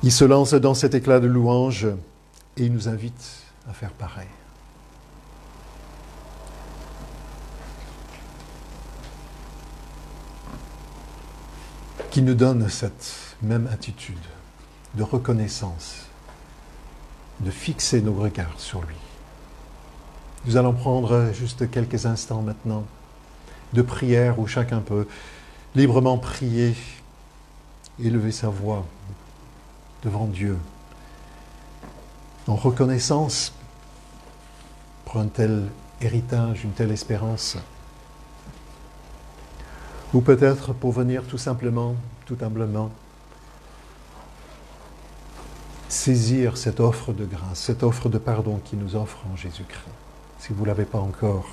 Il se lance dans cet éclat de louange et il nous invite à faire pareil. Qui nous donne cette même attitude de reconnaissance, de fixer nos regards sur lui. Nous allons prendre juste quelques instants maintenant de prière où chacun peut librement prier, élever sa voix devant Dieu, en reconnaissance pour un tel héritage, une telle espérance, ou peut-être pour venir tout simplement, tout humblement, saisir cette offre de grâce, cette offre de pardon qui nous offre en Jésus-Christ. Si vous ne l'avez pas encore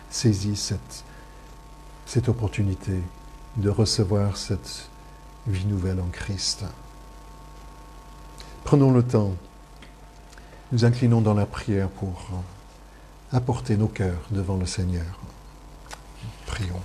saisi, cette opportunité de recevoir cette vie nouvelle en Christ. Prenons le temps, nous inclinons dans la prière pour apporter nos cœurs devant le Seigneur. Prions.